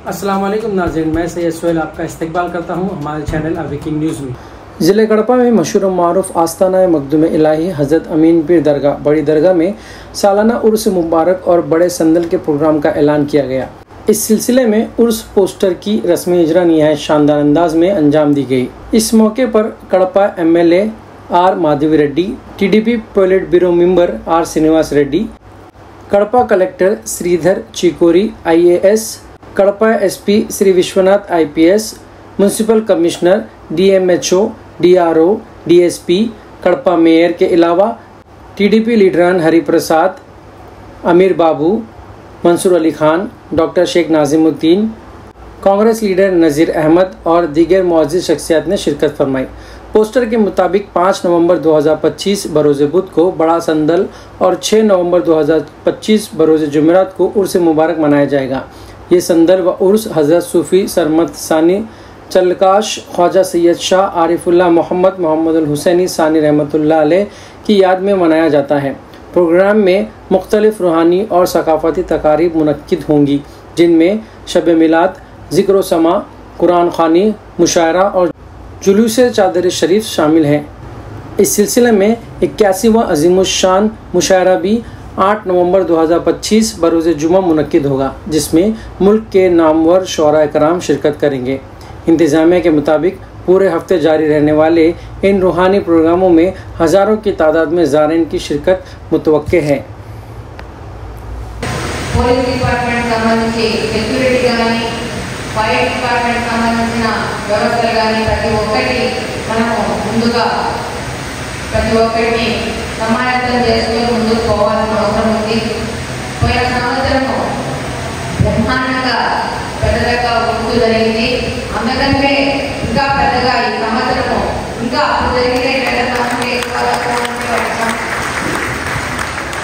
अस्सलाम वालेकुम नाज़रीन, मैं सैयद सोहेल आपका इस्तकबाल करता हूँ हमारे चैनल अवेकिंग न्यूज़ में। ज़िले कड़पा में मशहूर मारूफ आस्ताना मखदूम इलाही हज़रत अमीन पीर दरगाह बड़ी दरगाह में सालाना उर्स मुबारक और बड़े संदल के प्रोग्राम का ऐलान किया गया। इस सिलसिले में उर्स पोस्टर की रस्मी इजरा निहायत शानदार अंदाज में अंजाम दी गई। इस मौके पर Kadapa MLA R Madhavi Reddy, TDP politburo member R Srinivas Reddy, Kadapa collector Sridhar Chikori IAS, Kadapa SP Shri Vishwanath IPS, municipal commissioner DMHO, DRO, DSP, Kadapa mayor के अलावा TDP लीडरान हरिप्रसाद, अमीर बाबू, मंसूर अली खान, डॉक्टर शेख नाजिमुद्दीन, कांग्रेस लीडर नज़ीर अहमद और दीगर मुअज़्ज़िज़ शख्सियात ने शिरकत फरमाई। पोस्टर के मुताबिक 5 नवंबर 2025 बरोज़ बुध को बड़ा संदल और 6 नवंबर 2025 बरोज़ जुमेरात को उर्स मुबारक मनाया जाएगा। ये संदल व उर्स हज़रत सूफ़ी सरमद सानी चलकाश ख्वाजा सैयद शाह आरिफुल्लाह मोहम्मद हुसैनी सानी रहमतुल्लाह अलैह की याद में मनाया जाता है। प्रोग्राम में मुख्तलिफ रूहानी और सकाफ़ती तकारीब मुनक्किद होंगी, जिनमें शब मिलाद, ज़िक्र समा, कुरान ख़वानी, मुशायरा और जुलूस चादर शरीफ शामिल हैं। इस सिलसिले में 81वां अज़ीमुश्शान मुशायरा भी 8 नवंबर 2025 बरोज़ जुमा मुनक्किद होगा, जिसमें मुल्क के नामवर शोरा कराम शिरकत करेंगे। इंतज़ामिया के मुताबिक पूरे हफ्ते जारी रहने वाले इन रूहानी प्रोग्रामों में हज़ारों की तादाद में ज़ारिन की शिरकत मुतवक्के है। పోలీస్ డిపార్ట్మెంట్ సంబంధించి సెక్యూరిటీ కానీ ఫైర్ డిపార్ట్మెంట్ సంబంధించిన వ్యవస్థలు కానీ ప్రతి ఒక్కటి మనము ముందుగా ప్రతి ఒక్కటిని సమాయత్తం చేసుకొని ముందుకు పోవాల్సిన అవసరం ఉంది. పోయిన సంవత్సరము బ్రహ్మాండంగా పెద్దగా ముందు జరిగింది. అందుకంటే ఇంకా పెద్దగా ఈ సంవత్సరము ఇంకా అప్పుడు జరిగితే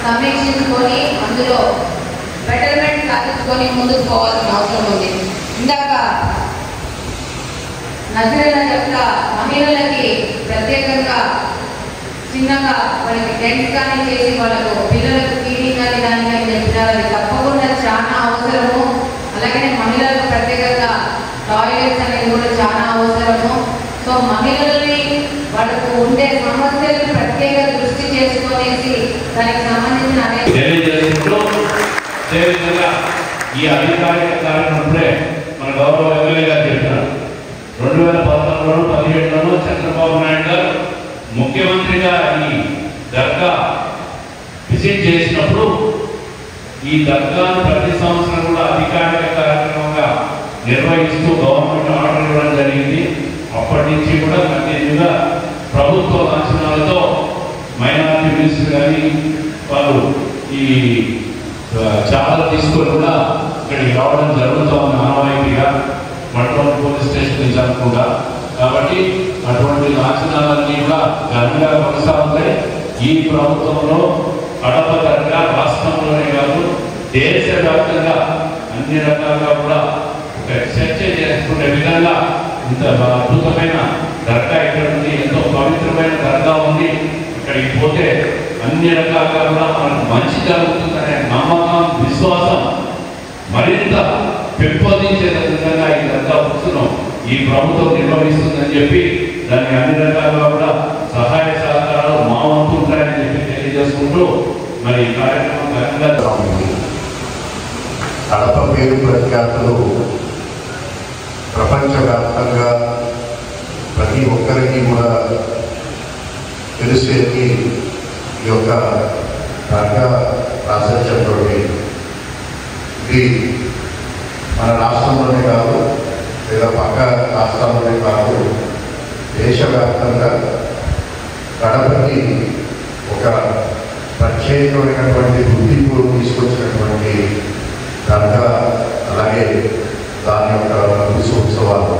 సమీక్షించుకొని అందులో బెటర్మెంట్ సాధించుకొని ముందుకు పోవాల్సిన అవసరం ఉంది. ఇందాక నజరల యొక్క మహిళలకి ప్రత్యేకంగా చిన్నగా వాళ్ళకి టెంట్స్ కానీ చేసి వాళ్ళకు పిల్లలకు ఫీడింగ్ కానీ దాని కానీ చెప్పినారు. అది తప్పకుండా చాలా అవసరము. అలాగే మహిళలకు ప్రత్యేకంగా టాయిలెట్స్ అనేది కూడా చాలా అవసరము. సో మహిళల్ని వాళ్ళకు ఉండే సమస్యలను ప్రత్యేక దృష్టి చేసుకునేసి దానికి సంబంధించిన ఈ అధికారిక కార్యక్రమంలో మన గౌరవ ఎమ్మెల్యే గారు చెప్పినారు. 2014లోనూ 17లోనూ చంద్రబాబు నాయుడు గారు ముఖ్యమంత్రిగా ఈ దర్గా విజిట్ చేసినప్పుడు ఈ దర్గాను ప్రతి సంవత్సరం కూడా అధికారిక కార్యక్రమంగా నిర్వహిస్తూ గవర్నమెంట్ ఆర్డర్ ఇవ్వడం జరిగింది. అప్పటి నుంచి కూడా కంటిన్యూగా ప్రభుత్వ అంచనాలతో మైనారిటీ మినిస్టర్ కానీ వాళ్ళు ఈ చాలా తీసుకొని కూడా ఇక్కడికి రావడం జరుగుతూ ఉంది ఆనవాయితీగా మట్రోల్ పోలీస్ స్టేషన్ నుంచి అనుకుంటా. కాబట్టి అటువంటి లాంఛనాలన్నీ కూడా ఘనంగా కొనసాగుతాయి. ఈ ప్రభుత్వంలో కడప దర్గా రాష్ట్రంలోనే కాదు దేశవ్యాప్తంగా అన్ని రకాలుగా కూడా ఒక చర్చ చేసుకునే విధంగా ఇంత అద్భుతమైన దర్గా ఇక్కడ ఉంది, ఎంతో పవిత్రమైన దర్గా ఉంది. ఇక్కడికి పోతే అన్ని రకాలుగా కూడా మనకు మంచి జరుగుతుందనే నమ్మకం, విశ్వాసం మరింత పెంపొందించే విధంగా ఈ దర్గా ఉత్సవం ఈ ప్రభుత్వం నిర్వహిస్తుందని చెప్పి దానికి అన్ని రకాలుగా కూడా సహాయ సహకారాలు మా వంతు ఉంటాయని చెప్పి తెలియజేసుకుంటూ మరి ఈ కార్యక్రమం ఘనంగా కడప పేరు ప్రఖ్యాతులు ప్రపంచవ్యాప్తంగా ప్రతి ఒక్కరికి కూడా తెలిసేది ఈ యొక్క దర్గా ప్రాశస్యంతో ఇది మన రాష్ట్రంలోనే కాదు లేదా పక్క రాష్ట్రాల్లోనే కాదు దేశవ్యాప్తంగా కడపకి ఒక ప్రత్యేకమైనటువంటి గుర్తింపు తీసుకొచ్చినటువంటి దర్గా, అలాగే దాని యొక్క ఉత్సవాలు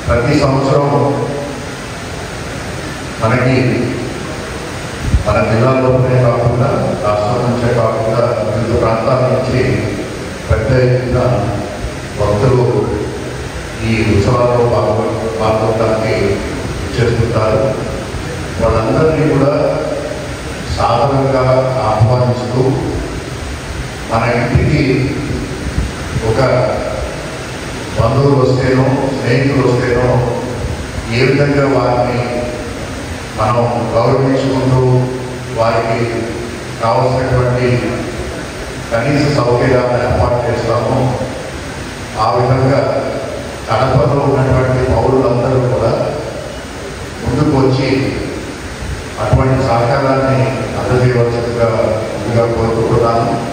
ప్రతి సంవత్సరం మనకి మన జిల్లాలోనే కాకుండా రాష్ట్రం నుంచే కాకుండా వివిధ ప్రాంతాల నుంచి పెద్ద ఎత్తున భక్తులు ఈ ఉత్సవాల్లో పాల్గొనడానికి చేస్తుంటారు. వాళ్ళందరినీ కూడా సాధారణంగా ఆహ్వానిస్తూ మన ఇంటికి ఒక బంధువులు వస్తేనో స్నేహితులు వస్తేనో ఏ విధంగా వారిని మనం గౌరవించుకుంటూ వారికి కావలసినటువంటి కనీస సౌకర్యాలను ఏర్పాటు చేస్తాము. ఆ విధంగా కడపలో ఉన్నటువంటి పౌరులందరూ కూడా ముందుకు వచ్చి అటువంటి సహకారాన్ని అందజేయవలసిందిగా ముందుగా కోరుకుంటున్నాను.